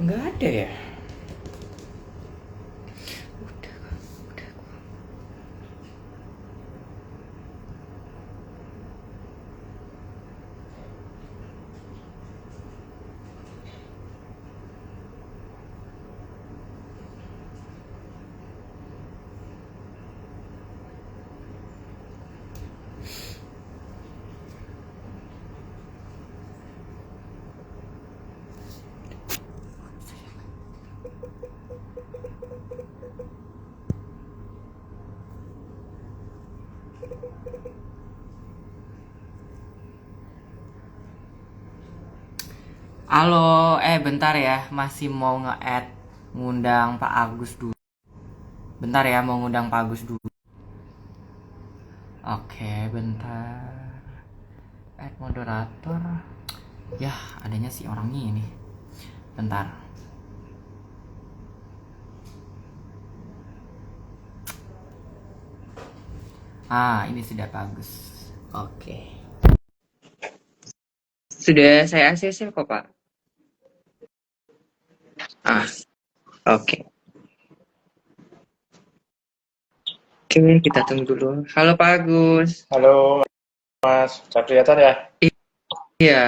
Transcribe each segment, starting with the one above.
Nggak ada ya? Halo, bentar ya, masih mau nge-add ngundang Pak Agus dulu. Bentar ya, mau ngundang Pak Agus dulu. Oke, bentar. Add moderator. Yah, adanya si orangnya ini. Bentar. Ini sudah bagus. Oke. Sudah saya ACC kok, Pak. Oke. Oke, kita tunggu dulu. Halo Pak Agus. Halo Mas, sudah kelihatan ya? Iya.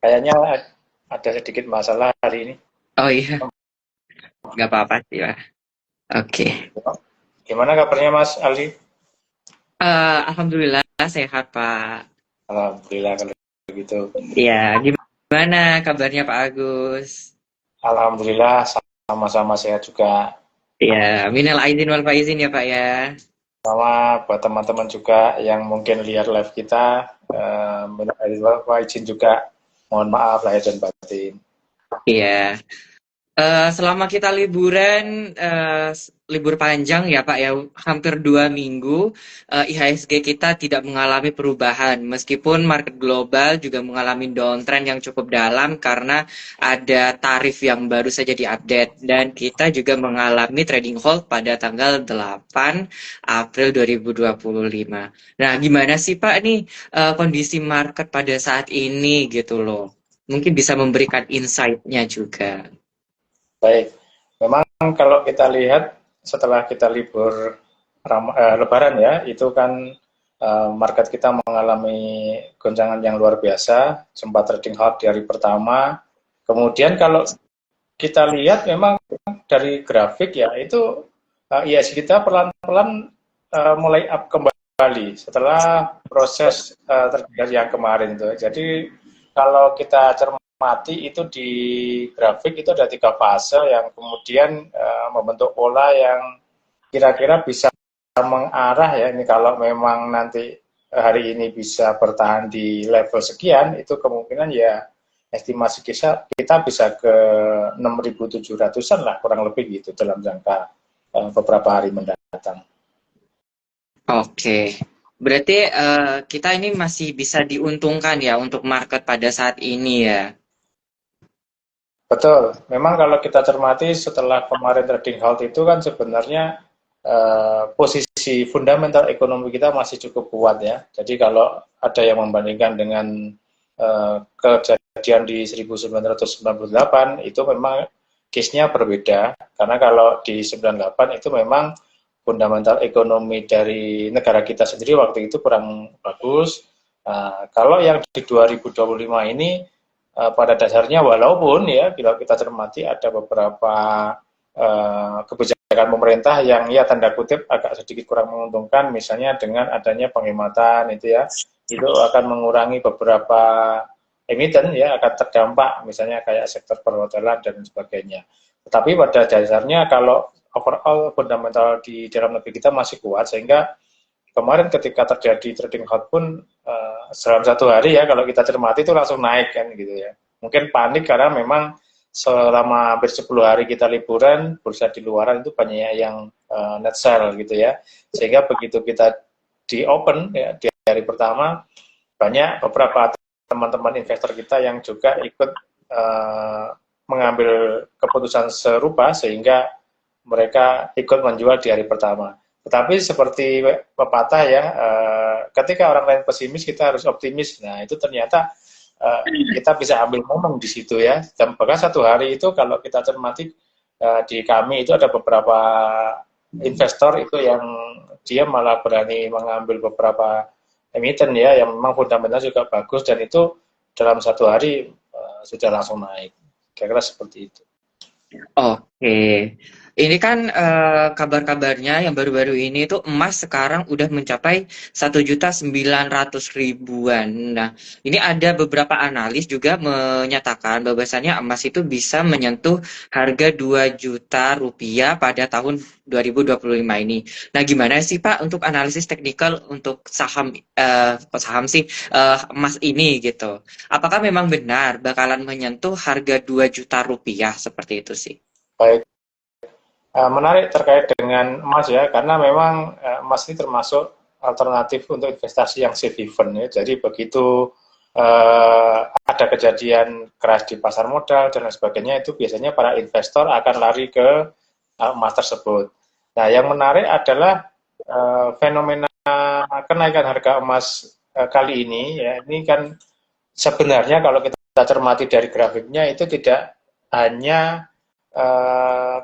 Kayaknya ada sedikit masalah hari ini. Oh iya, nggak apa-apa sih, Pak. Oke. Gimana kabarnya Mas Ali? Alhamdulillah sehat, Pak. Alhamdulillah kalau begitu. Iya, gimana kabarnya Pak Agus? Alhamdulillah sama-sama sehat juga. Iya, minal aidin wal faizin ya, Pak ya. Sama buat teman-teman juga yang mungkin lihat live kita, izin juga. Mohon maaf lahir dan batin. Iya. Selama kita liburan, libur panjang ya Pak ya, hampir 2 minggu, IHSG kita tidak mengalami perubahan, meskipun market global juga mengalami downtrend yang cukup dalam karena ada tarif yang baru saja diupdate, dan kita juga mengalami trading hold pada tanggal 8 April 2025. Nah, gimana sih Pak nih kondisi market pada saat ini gitu loh? Mungkin bisa memberikan insight-nya juga. Baik, memang kalau kita lihat setelah kita libur Lebaran ya, itu kan market kita mengalami goncangan yang luar biasa, sempat trading halt di hari pertama. Kemudian kalau kita lihat memang dari grafik ya, itu IHSG kita pelan-pelan mulai up kembali setelah proses terjadi yang kemarin itu. Jadi kalau kita cermati itu di grafik itu ada 3 fase yang kemudian membentuk pola yang kira-kira bisa mengarah ya, ini kalau memang nanti hari ini bisa bertahan di level sekian, itu kemungkinan ya estimasi kita bisa ke 6.700-an lah kurang lebih gitu dalam jangka beberapa hari mendatang. Oke, berarti kita ini masih bisa diuntungkan ya untuk market pada saat ini ya. Betul, memang kalau kita cermati setelah kemarin trading halt itu kan sebenarnya posisi fundamental ekonomi kita masih cukup kuat ya. Jadi kalau ada yang membandingkan dengan kejadian di 1998 itu memang case-nya berbeda. Karena kalau di 98 itu memang fundamental ekonomi dari negara kita sendiri waktu itu kurang bagus. Kalau yang di 2025 ini pada dasarnya walaupun ya bila kita cermati ada beberapa kebijakan pemerintah yang ya tanda kutip agak sedikit kurang menguntungkan, misalnya dengan adanya penghematan itu akan mengurangi beberapa emiten ya, akan terdampak misalnya kayak sektor perhotelan dan sebagainya. Tetapi pada dasarnya kalau overall fundamental di dalam negeri kita masih kuat, sehingga kemarin ketika terjadi trading halt pun dalam 1 hari ya kalau kita cermati itu langsung naik kan gitu ya. Mungkin panik karena memang selama hampir 10 hari kita liburan, bursa di luaran itu banyak yang net sell gitu ya. Sehingga begitu kita di open ya di hari pertama, banyak beberapa teman-teman investor kita yang juga ikut mengambil keputusan serupa sehingga mereka ikut menjual di hari pertama. Tetapi seperti pepatah ya, ketika orang lain pesimis kita harus optimis. Nah itu ternyata kita bisa ambil momen di situ ya. Dan bahkan satu hari itu kalau kita cermati di kami itu ada beberapa investor itu yang dia malah berani mengambil beberapa emiten ya yang memang fundamental juga bagus dan itu dalam satu hari sudah langsung naik. Kira-kira seperti itu. Oke, ini kan kabar-kabarnya yang baru-baru ini tuh emas sekarang udah mencapai 1.900.000-an. Nah, ini ada beberapa analis juga menyatakan bahwasannya emas itu bisa menyentuh harga 2 juta rupiah pada tahun 2025 ini. Nah, gimana sih Pak untuk analisis teknikal untuk saham sih emas ini gitu? Apakah memang benar bakalan menyentuh harga 2 juta rupiah seperti itu sih? Baik, menarik terkait dengan emas ya, karena memang emas ini termasuk alternatif untuk investasi yang safe haven ya. Jadi begitu ada kejadian crash di pasar modal dan lain sebagainya, itu biasanya para investor akan lari ke emas tersebut. Nah, yang menarik adalah fenomena kenaikan harga emas kali ini ya. Ini kan sebenarnya kalau kita cermati dari grafiknya itu tidak hanya eh,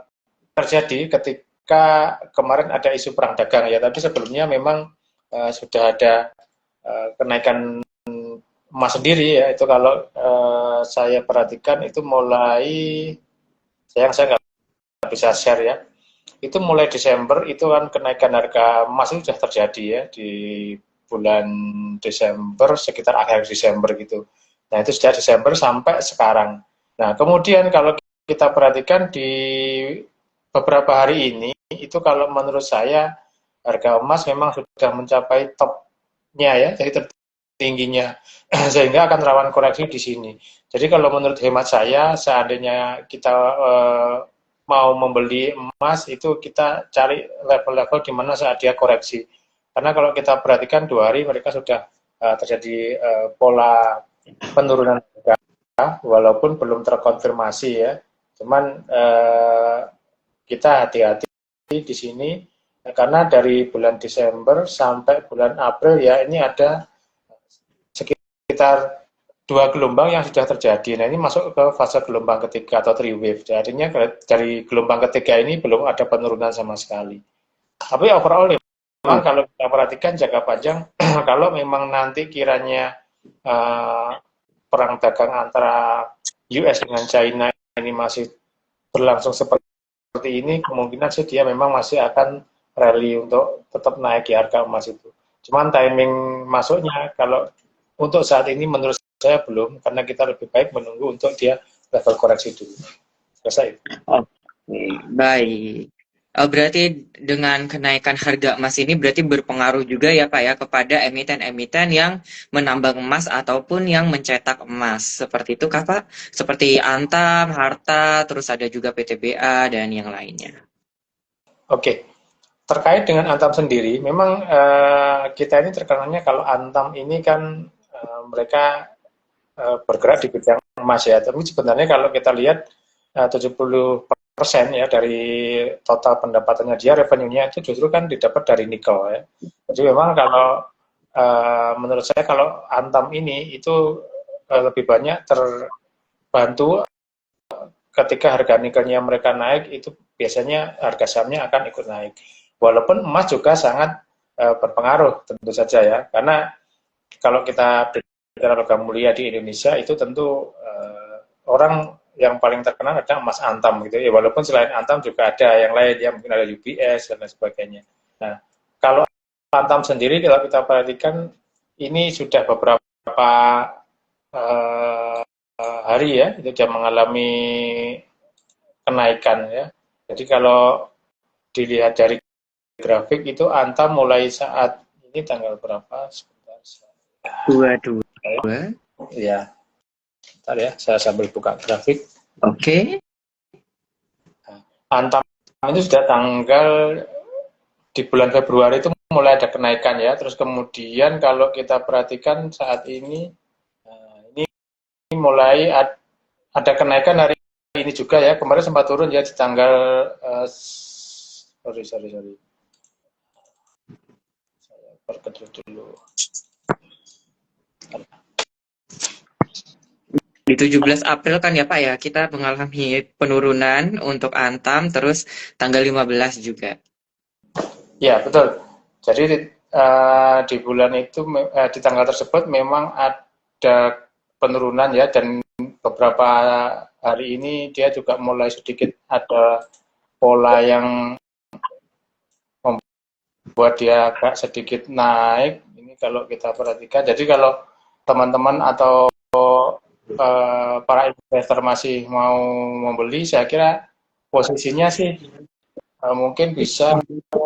terjadi ketika kemarin ada isu perang dagang ya, tapi sebelumnya memang sudah ada kenaikan emas sendiri ya. Itu kalau saya perhatikan itu mulai, saya nggak bisa share ya. Itu mulai Desember itu kan kenaikan harga emas itu sudah terjadi ya di bulan Desember, sekitar akhir Desember gitu. Nah itu sejak Desember sampai sekarang. Nah kemudian kalau kita perhatikan di beberapa hari ini, itu kalau menurut saya harga emas memang sudah mencapai topnya ya, jadi tertingginya, sehingga akan rawan koreksi di sini. Jadi kalau menurut hemat saya, seandainya kita mau membeli emas, itu kita cari level-level di mana saat dia koreksi. Karena kalau kita perhatikan 2 hari mereka sudah terjadi pola penurunan harga, walaupun belum terkonfirmasi ya. Cuman kita hati-hati di sini karena dari bulan Desember sampai bulan April ya ini ada sekitar 2 gelombang yang sudah terjadi. Nah ini masuk ke fase gelombang ketiga atau three wave. Artinya dari gelombang ketiga ini belum ada penurunan sama sekali. Tapi overall memang Oh, kalau kita perhatikan jangka panjang, kalau memang nanti kiranya uh, perang dagang antara US dengan China ini masih berlangsung seperti ini, kemungkinan sih dia memang masih akan rally untuk tetap naik di harga emas itu. Cuman timing masuknya kalau untuk saat ini menurut saya belum, karena kita lebih baik menunggu untuk dia level koreksi dulu. Selesai. oke, baik. Berarti dengan kenaikan harga emas ini berarti berpengaruh juga ya Pak ya kepada emiten-emiten yang menambang emas ataupun yang mencetak emas. Seperti itu Kak Pak? Seperti Antam, Harta, terus ada juga PTBA dan yang lainnya. Oke, terkait dengan Antam sendiri, memang kita ini terkenalnya kalau Antam ini kan mereka bergerak di bidang emas ya. Tapi sebenarnya kalau kita lihat 70% ya dari total pendapatannya dia, revenue-nya itu justru kan didapat dari nikel ya. Jadi memang kalau menurut saya kalau Antam ini itu lebih banyak terbantu ketika harga nikelnya mereka naik, itu biasanya harga sahamnya akan ikut naik. Walaupun emas juga sangat berpengaruh tentu saja ya, karena kalau kita bicara logam mulia di Indonesia itu tentu orang yang paling terkenal adalah emas Antam gitu ya, walaupun selain Antam juga ada yang lain ya, mungkin ada UBS dan lain sebagainya. Nah kalau Antam sendiri kalau kita perhatikan ini sudah beberapa uh, hari ya itu sudah mengalami kenaikan ya. Jadi kalau dilihat dari grafik itu Antam mulai saat ini tanggal berapa? Sebentar. Dua, dua. Ya, bentar ya, saya sambil buka grafik. Oke. Nah, Antam itu sudah tanggal di bulan Februari itu mulai ada kenaikan ya. Terus kemudian kalau kita perhatikan saat ini, ini mulai ada kenaikan hari ini juga ya. Kemarin sempat turun ya di tanggal sorry. Saya perkedel dulu. Di 17 April kan ya Pak ya, kita mengalami penurunan untuk Antam, terus tanggal 15 juga. Ya, betul. Jadi di bulan itu, di tanggal tersebut memang ada penurunan ya, dan beberapa hari ini dia juga mulai sedikit ada pola yang membuat dia agak sedikit naik. Ini kalau kita perhatikan. Jadi kalau teman-teman atau para investor masih mau membeli, saya kira posisinya sih mungkin bisa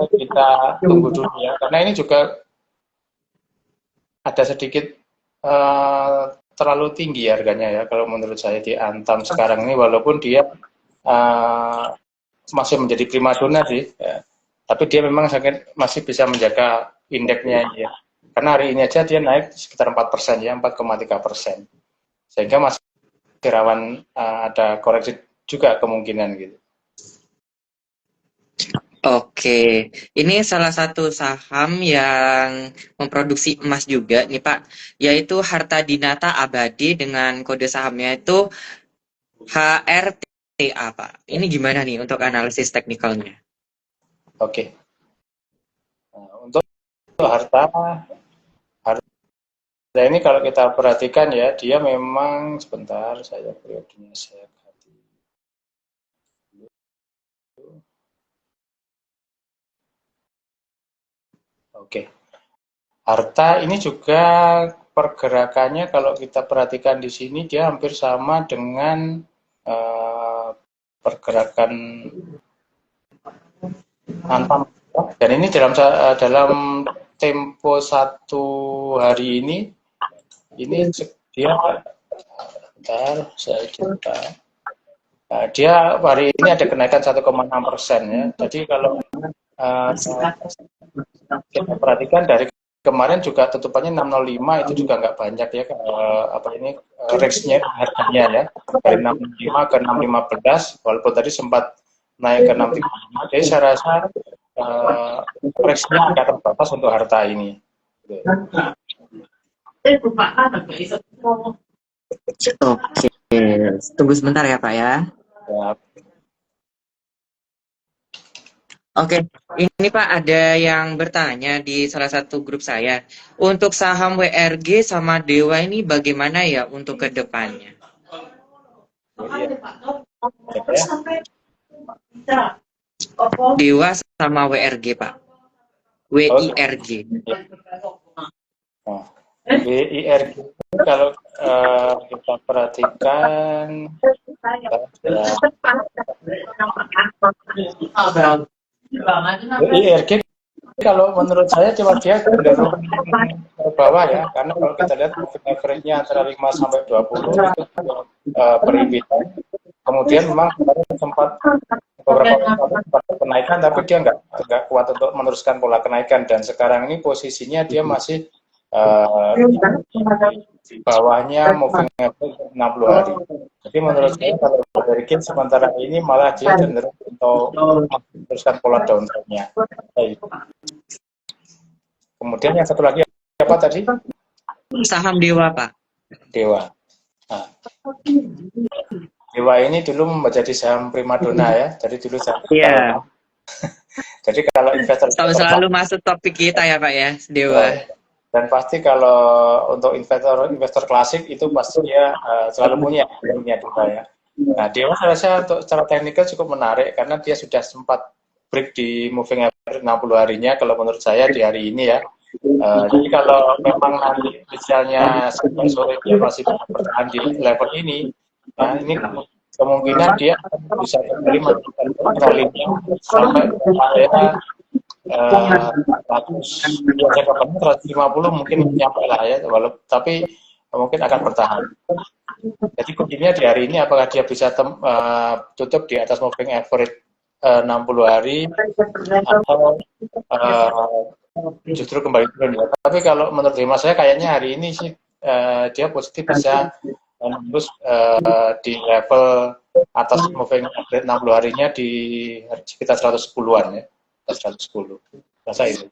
kita tunggu dulu ya, karena ini juga ada sedikit uh, terlalu tinggi harganya ya kalau menurut saya di Antam sekarang ini, walaupun dia uh, masih menjadi primadona sih ya. Tapi dia memang sangat masih bisa menjaga indeksnya ya, karena hari ini aja dia naik sekitar 4% ya, 4,3%, sehingga masih rawan ada koreksi juga kemungkinan gitu. Oke, ini salah satu saham yang memproduksi emas juga nih Pak, yaitu Harta Dinata Abadi dengan kode sahamnya itu HRTA Pak. Ini gimana nih untuk analisis teknikalnya? Oke, nah, untuk harta harta ini kalau kita perhatikan ya, dia memang sebentar saya periodenya saya ganti. Oke, harta ini juga pergerakannya kalau kita perhatikan di sini dia hampir sama dengan uh, pergerakan Antam, dan ini dalam tempo satu hari ini dia, bentar saya coba. Nah, dia hari ini ada kenaikan 1,6% ya. Jadi kalau uh, kita perhatikan dari kemarin juga tutupannya 605, itu juga nggak banyak ya, apa ini range-nya harganya ya, dari 605 ke 615, walaupun tadi sempat naik ke 635. Jadi saya rasa range-nya agak terbatas untuk harta ini. Oke, tunggu sebentar ya Pak ya. Ya, Oke, ini Pak ada yang bertanya di salah satu grup saya. Untuk saham WRG sama Dewa ini bagaimana ya untuk ke depannya? ya. Dewa sama WRG Pak. Oh, WIRG. ya. Nah, WIRG kalau kita perhatikan ya, WIRG kalau menurut saya cuma dia cenderung ke bawah ya, karena kalau kita lihat average-nya antara 5 sampai 20 itu berimpitan. Kemudian memang kemarin sempat beberapa kali sempat kenaikan, tapi dia nggak kuat untuk meneruskan pola kenaikan, dan sekarang ini posisinya dia masih di bawahnya moving average 60 hari. Jadi menurut saya kalau balikin sementara ini malah dia cenderung untuk meneruskan pola downtrend-nya. Kemudian yang satu lagi apa tadi? Saham Dewa Pak. Dewa. Nah, Dewa ini dulu menjadi saham primadona ya. Jadi dulu saya Iya. Jadi kalau investor Selalu masuk topik kita ya Pak ya, Dewa. Dan pasti kalau untuk investor klasik itu pasti dia selalu punya Dewa ya. Nah, Dewa saya rasa untuk secara teknikal cukup menarik karena dia sudah sempat break di moving average 60 harinya kalau menurut saya di hari ini ya. Jadi kalau memang nanti misalnya sampai sore dia masih bertahan di level ini, nah ini kemungkinan dia bisa kembali melakukan rally-nya sampai ya 150 mungkin nyampe lah ya, walaupun tapi mungkin akan bertahan. Jadi kuncinya di hari ini apakah dia bisa tutup di atas moving average 60 hari atau justru kembali turun ya. Tapi kalau menurut hemat saya kayaknya hari ini sih dia positif bisa menembus di level atas moving average 60 harinya di sekitar 110-an ya. 110. Rasa itu.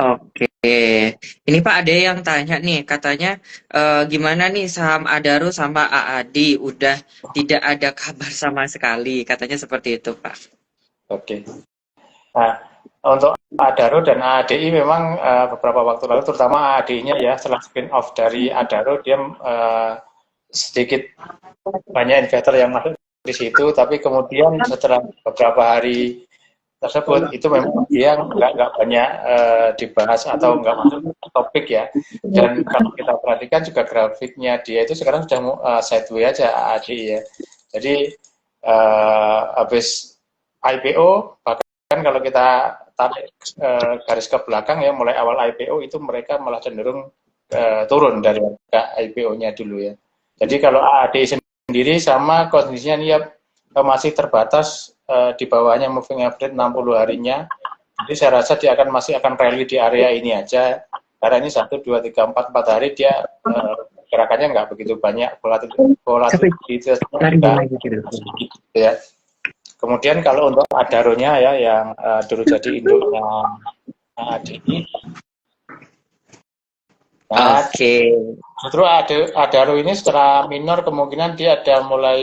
Oke. Ini Pak ada yang tanya nih, katanya gimana nih saham Adaro sama AAD udah tidak ada kabar sama sekali, katanya seperti itu Pak. Oke. Nah, untuk Adaro dan AADI memang beberapa waktu lalu, terutama AADI-nya ya, setelah spin off dari Adaro, dia sedikit banyak investor yang masuk di situ, tapi kemudian setelah beberapa hari tersebut itu memang dia nggak banyak dibahas atau nggak masuk topik ya. Dan kalau kita perhatikan juga grafiknya dia itu sekarang sudah sideways aja AADI ya. Jadi habis IPO, bahkan kalau kita tarik garis ke belakang ya, mulai awal IPO itu mereka malah cenderung turun dari IPO-nya dulu ya. Jadi kalau AADI sendiri sama kondisinya dia masih terbatas di bawahnya moving average 60 harinya. Jadi saya rasa dia masih akan rally di area ini aja. Karena ini 1, 2, 3, 4 4 hari dia gerakannya nggak begitu banyak, volatilitasnya juga sedikit ya. Kemudian kalau untuk Adaronya ya yang dulu jadi induknya ADI. Nah, justru Adaro ini setelah minor kemungkinan dia ada mulai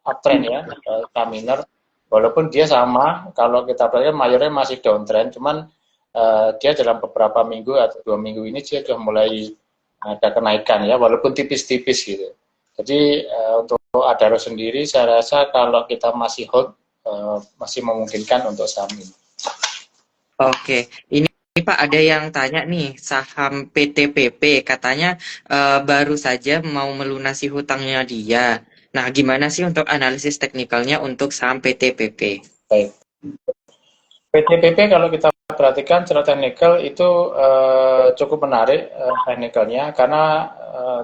uptrend ya, ke minor. Walaupun dia sama, kalau kita perhatikan mayornya masih downtrend, cuman dia dalam beberapa minggu atau 2 minggu ini dia sudah mulai ada kenaikan ya, walaupun tipis-tipis gitu. Jadi untuk Adaro sendiri saya rasa kalau kita masih hold masih memungkinkan untuk saham ini. Oke, ini Pak ada yang tanya nih, saham PTPP katanya baru saja mau melunasi hutangnya dia. Nah, gimana sih untuk analisis teknikalnya untuk saham PTPP? Baik. PTPP kalau kita perhatikan secara teknikal itu cukup menarik teknikalnya karena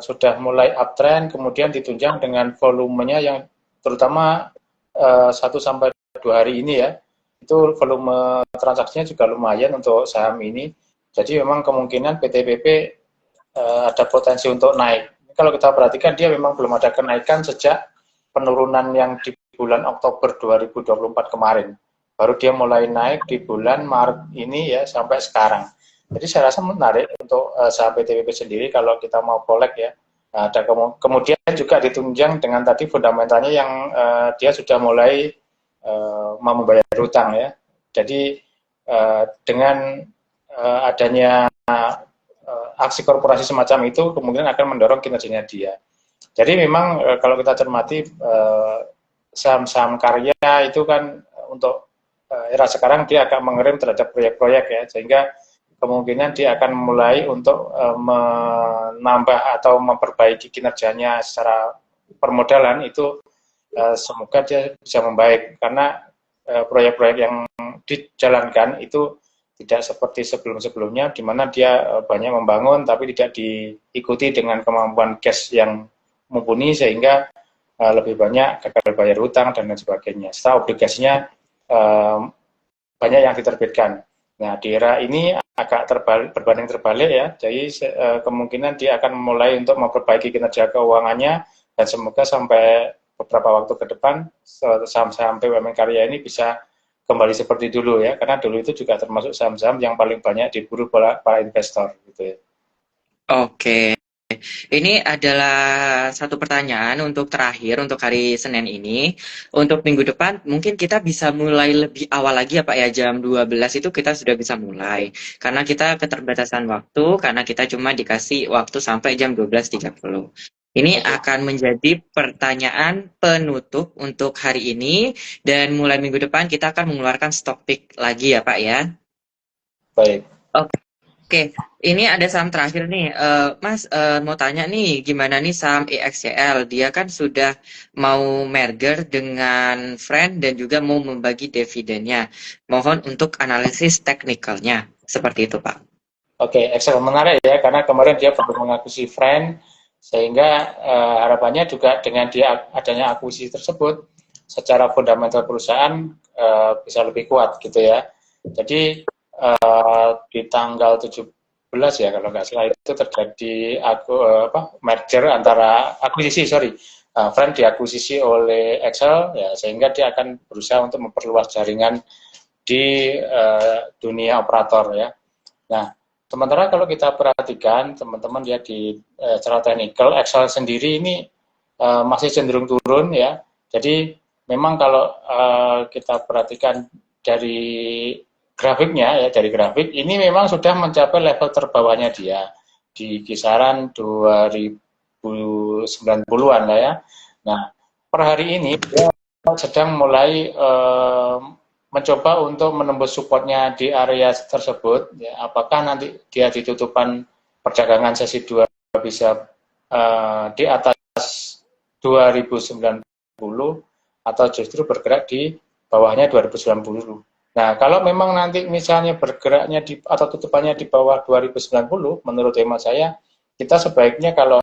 sudah mulai uptrend, kemudian ditunjang dengan volumenya yang terutama 1-2 hari ini ya, itu volume transaksinya juga lumayan untuk saham ini. Jadi memang kemungkinan PTPP ada potensi untuk naik. Kalau kita perhatikan dia memang belum ada kenaikan sejak penurunan yang di bulan Oktober 2024 kemarin. Baru dia mulai naik di bulan Maret ini ya sampai sekarang. Jadi saya rasa menarik untuk saham PTPP sendiri kalau kita mau kolek ya. Ada kemudian juga ditunjang dengan tadi fundamentalnya yang dia sudah mulai mau membayar hutang ya. Jadi dengan adanya aksi korporasi semacam itu kemungkinan akan mendorong kinerjanya dia. Jadi memang kalau kita cermati saham-saham karya itu kan untuk era sekarang dia akan mengerim terhadap proyek-proyek ya, sehingga kemungkinan dia akan mulai untuk menambah atau memperbaiki kinerjanya secara permodalan itu semoga dia bisa membaik karena proyek-proyek yang dijalankan itu tidak seperti sebelum-sebelumnya di mana dia banyak membangun tapi tidak diikuti dengan kemampuan cash yang mumpuni sehingga lebih banyak gagal bayar hutang dan lain sebagainya. Setelah obligasinya banyak yang diterbitkan. Nah, di era ini agak berbanding terbalik ya. Jadi kemungkinan dia akan mulai untuk memperbaiki kinerja keuangannya dan semoga sampai beberapa waktu ke depan saham-saham BUMN karya ini bisa kembali seperti dulu ya. Karena dulu itu juga termasuk saham-saham yang paling banyak diburu para investor gitu ya. Oke. Ini adalah satu pertanyaan untuk terakhir untuk hari Senin ini. Untuk minggu depan mungkin kita bisa mulai lebih awal lagi ya Pak ya, jam 12 itu kita sudah bisa mulai. Karena kita keterbatasan waktu, karena kita cuma dikasih waktu sampai jam 12.30. Ini akan menjadi pertanyaan penutup untuk hari ini dan mulai minggu depan kita akan mengeluarkan stock pick lagi ya Pak ya. Baik. Oke, ini ada saham terakhir nih, Mas mau tanya nih, gimana nih saham EXCL? Dia kan sudah mau merger dengan Friend dan juga mau membagi dividennya. Mohon untuk analisis teknikalnya, seperti itu Pak. Oke, Excel menarik ya karena kemarin dia baru mengakuisisi Friend sehingga harapannya juga dengan dia adanya akuisisi tersebut secara fundamental perusahaan bisa lebih kuat gitu ya. Jadi di tanggal 17 ya kalau nggak salah itu terjadi merger antara Friend diakuisisi oleh Excel ya sehingga dia akan berusaha untuk memperluas jaringan di dunia operator ya. Nah, sementara kalau kita perhatikan, teman-teman lihat di secara teknikal, Excel sendiri ini masih cenderung turun ya. Jadi memang kalau kita perhatikan dari grafiknya ya, dari grafik ini memang sudah mencapai level terbawahnya dia di kisaran 2090-an lah ya. Nah, per hari ini dia sedang mulai mencoba untuk menembus supportnya di area tersebut. Ya, apakah nanti dia di tutupan perdagangan sesi 2 bisa di atas 2090 atau justru bergerak di bawahnya 2090. Nah, kalau memang nanti misalnya bergeraknya di atau tutupannya di bawah 2090, menurut hemat saya, kita sebaiknya kalau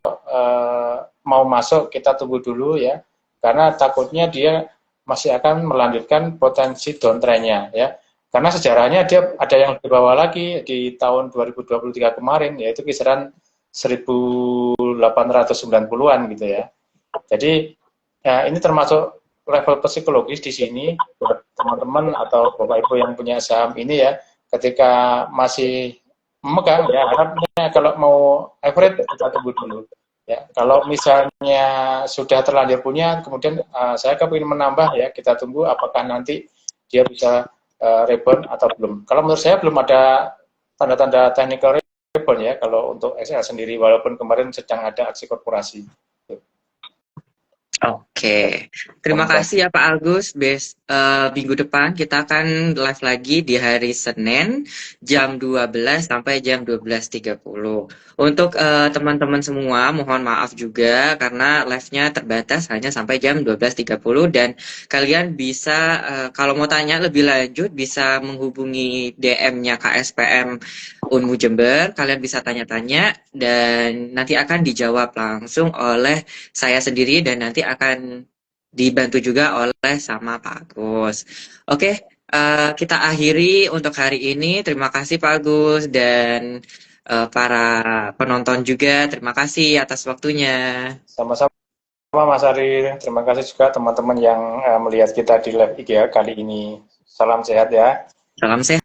mau masuk kita tunggu dulu ya, karena takutnya dia masih akan melanjutkan potensi downtrend-nya ya. Karena sejarahnya dia ada yang lebih bawah lagi di tahun 2023 kemarin, yaitu kisaran 1890-an gitu ya. Jadi ya ini termasuk level psikologis di sini buat teman-teman atau bapak ibu yang punya saham ini ya, ketika masih memegang ya harapnya kalau mau average kita tunggu dulu. Ya, kalau misalnya sudah terlanjur punya, kemudian saya kepingin menambah ya, kita tunggu apakah nanti dia bisa rebound atau belum. Kalau menurut saya belum ada tanda-tanda technical rebound ya, kalau untuk XL sendiri, walaupun kemarin sedang ada aksi korporasi. Oke, terima Teman-teman. kasih ya Pak Agus. Minggu depan kita akan live lagi di hari Senin jam 12 sampai jam 12.30. Untuk teman-teman semua, mohon maaf juga karena live-nya terbatas hanya sampai jam 12.30 dan kalian bisa kalau mau tanya lebih lanjut bisa menghubungi DM-nya KSPM Unmu Jember. Kalian bisa tanya-tanya dan nanti akan dijawab langsung oleh saya sendiri dan nanti akan dibantu juga oleh sama Pak Agus. Oke, kita akhiri untuk hari ini. Terima kasih Pak Agus dan para penonton juga. Terima kasih atas waktunya. Sama-sama Mas Ari, terima kasih juga teman-teman yang melihat kita di live IG kali ini. Salam sehat ya. Salam sehat.